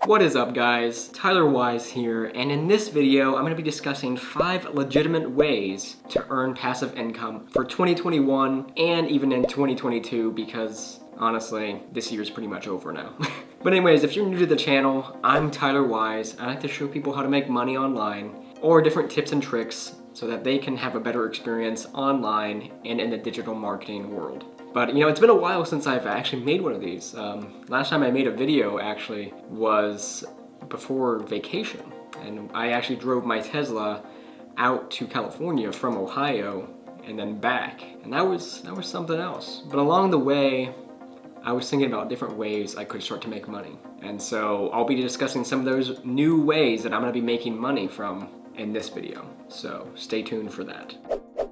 What is up, guys? Tyler Wise here, and in this video I'm going to be discussing 5 legitimate ways to earn passive income for 2021 and even in 2022, because honestly this year is pretty much over now. But anyways, if you're new to the channel, I'm Tyler Wise. I like to show people how to make money online or different tips and tricks so that they can have a better experience online and in the digital marketing world. But you know, it's been a while since I've actually made one of these. Last time I made a video actually was before vacation, and I actually drove my Tesla out to California from Ohio and then back, and that was something else. But along the way, I was thinking about different ways I could start to make money, and so I'll be discussing some of those new ways that I'm going to be making money from in this video. So stay tuned for that.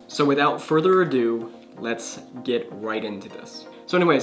So without further ado, let's get right into this. So anyway,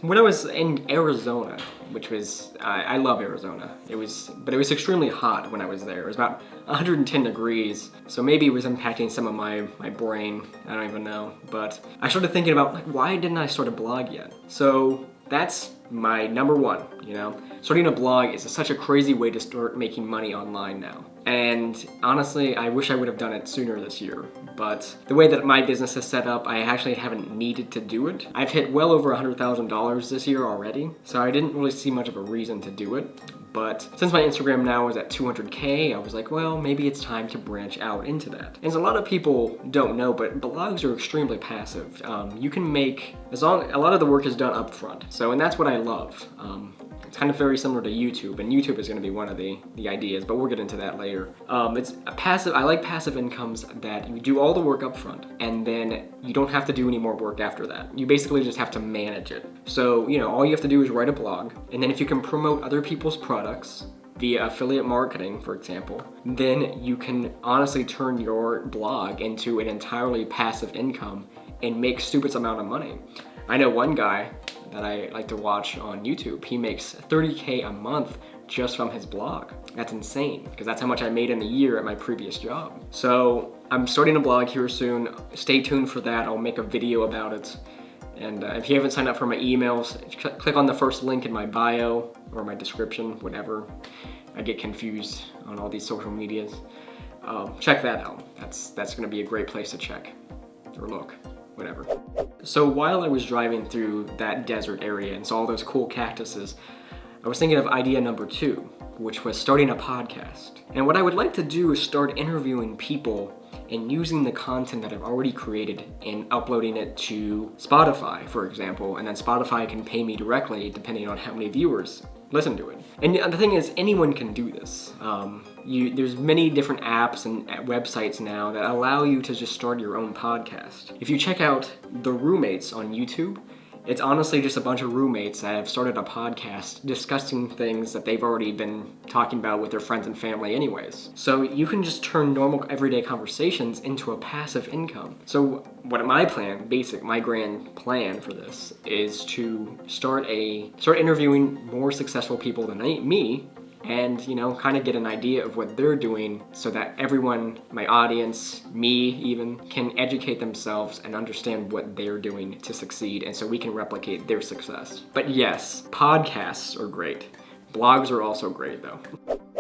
when I was in Arizona, which was, I love Arizona. But it was extremely hot when I was there. It was about 110 degrees. So maybe it was impacting some of my brain. I don't even know. But I started thinking about, like, why didn't I start a blog yet? So that's my number one, you know? Starting a blog is such a crazy way to start making money online now. And honestly, I wish I would have done it sooner this year. But the way that my business is set up, I actually haven't needed to do it. I've hit well over $100,000 this year already, so I didn't really see much of a reason to do it. But since my Instagram now is at 200K, I was like, well, maybe it's time to branch out into that. And a lot of people don't know, but blogs are extremely passive. You can make, a lot of the work is done up front. So, and that's what I love. It's kind of very similar to YouTube, and YouTube is going to be one of the ideas, but we'll get into that later. It's a passive. I like passive incomes that you do all the work up front, and then you don't have to do any more work after that. You basically just have to manage it. So, you know, all you have to do is write a blog, and then if you can promote other people's products via affiliate marketing, for example, then you can honestly turn your blog into an entirely passive income and make stupid amount of money. I know one guy that I like to watch on YouTube. He makes $30K a month just from his blog. That's insane, because that's how much I made in a year at my previous job. So I'm starting a blog here soon. Stay tuned for that. I'll make a video about it. And if you haven't signed up for my emails, click on the first link in my bio or my description, whatever. I get confused on all these social medias. Check that out. That's gonna be a great place to check or look. Whatever. So while I was driving through that desert area and saw all those cool cactuses, I was thinking of idea number 2, which was starting a podcast. And what I would like to do is start interviewing people and using the content that I've already created and uploading it to Spotify, for example, and then Spotify can pay me directly depending on how many viewers listen to it. And the thing is, anyone can do this. There's many different apps and websites now that allow you to just start your own podcast. If you check out The Roommates on YouTube, it's honestly just a bunch of roommates that have started a podcast discussing things that they've already been talking about with their friends and family anyways. So you can just turn normal everyday conversations into a passive income. So what my grand plan for this is to start interviewing more successful people than me, and, you know, kind of get an idea of what they're doing so that everyone, my audience, me even, can educate themselves and understand what they're doing to succeed, and so we can replicate their success. But yes, podcasts are great. Blogs are also great though.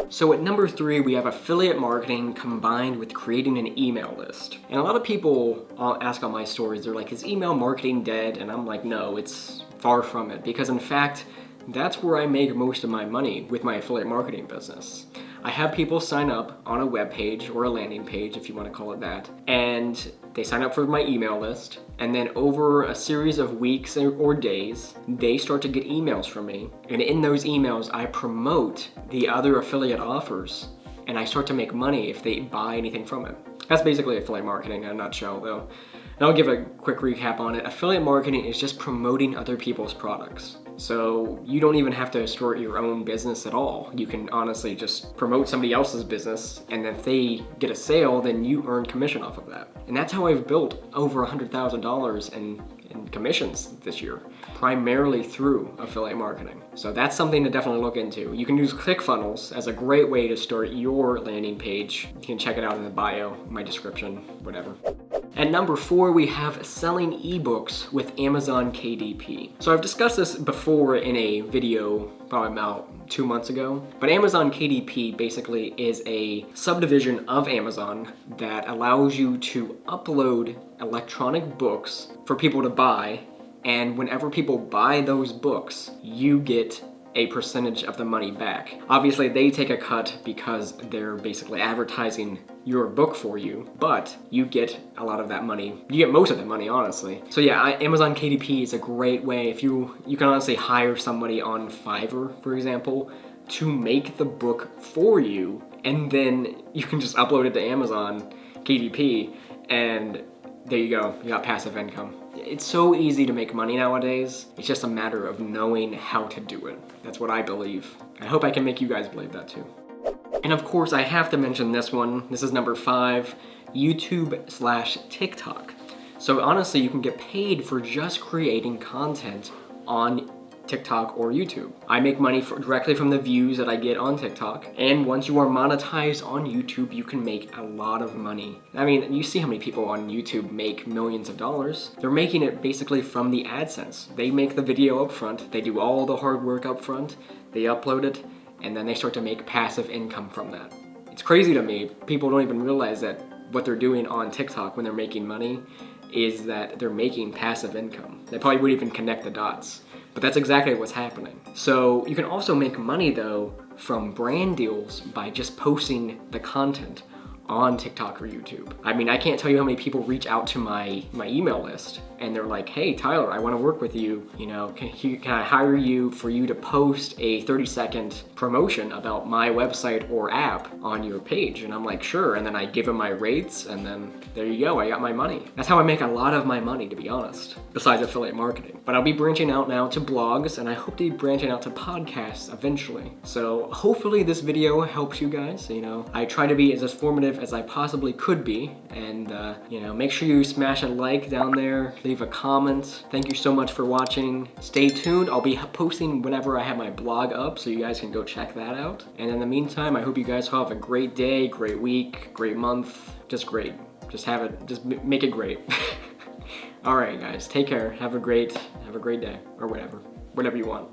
So at number 3, we have affiliate marketing combined with creating an email list. And a lot of people ask on my stories, they're like, is email marketing dead? And I'm like, no, it's far from it, because in fact, that's where I make most of my money with my affiliate marketing business. I have people sign up on a web page or a landing page, if you want to call it that, and they sign up for my email list, and then over a series of weeks or days, they start to get emails from me, and in those emails, I promote the other affiliate offers, and I start to make money if they buy anything from it. That's basically affiliate marketing in a nutshell, though. And I'll give a quick recap on it. Affiliate marketing is just promoting other people's products. So you don't even have to start your own business at all. You can honestly just promote somebody else's business, and if they get a sale, then you earn commission off of that. And that's how I've built over $100,000 in commissions this year, primarily through affiliate marketing. So that's something to definitely look into. You can use Clickfunnels as a great way to start your landing page. You can check it out in the bio, my description, whatever. At number 4, we have selling ebooks with Amazon KDP. So I've discussed this before in a video probably about 2 months ago, but Amazon KDP basically is a subdivision of Amazon that allows you to upload electronic books for people to buy, and whenever people buy those books, you get a percentage of the money back. Obviously, they take a cut because they're basically advertising your book for you, but you get a lot of that money. You get most of the money, honestly. So yeah, Amazon KDP is a great way. If you can honestly hire somebody on Fiverr, for example, to make the book for you, and then you can just upload it to Amazon KDP, and there you go, you got passive income. It's so easy to make money nowadays. It's just a matter of knowing how to do it. That's what I believe. I hope I can make you guys believe that too. And of course, I have to mention this one. This is number 5, YouTube/TikTok. So honestly, you can get paid for just creating content on TikTok or YouTube. I make money directly from the views that I get on TikTok, and once you are monetized on YouTube, you can make a lot of money. I mean, you see how many people on YouTube make millions of dollars. They're making it basically from the AdSense. They make the video up front, they do all the hard work up front, they upload it, and then they start to make passive income from that. It's crazy to me. People don't even realize that what they're doing on TikTok when they're making money is that they're making passive income. They probably wouldn't even connect the dots. But that's exactly what's happening. So you can also make money though from brand deals by just posting the content on TikTok or YouTube. I mean, I can't tell you how many people reach out to my email list and they're like, hey Tyler, I want to work with you. You know, can I hire you for you to post a 30-second promotion about my website or app on your page? And I'm like, sure. And then I give them my rates, and then there you go, I got my money. That's how I make a lot of my money, to be honest, besides affiliate marketing. But I'll be branching out now to blogs, and I hope to be branching out to podcasts eventually. So hopefully this video helps you guys. You know, I try to be as informative as I possibly could be, and you know, make sure you smash a like down there, leave a comment. Thank you so much for watching. Stay tuned. I'll be posting whenever I have my blog up, so you guys can go check that out. And in the meantime, I hope you guys have a great day, great week, great month, just great. Just make it great. All right, guys, take care. Have a great day, or whatever you want.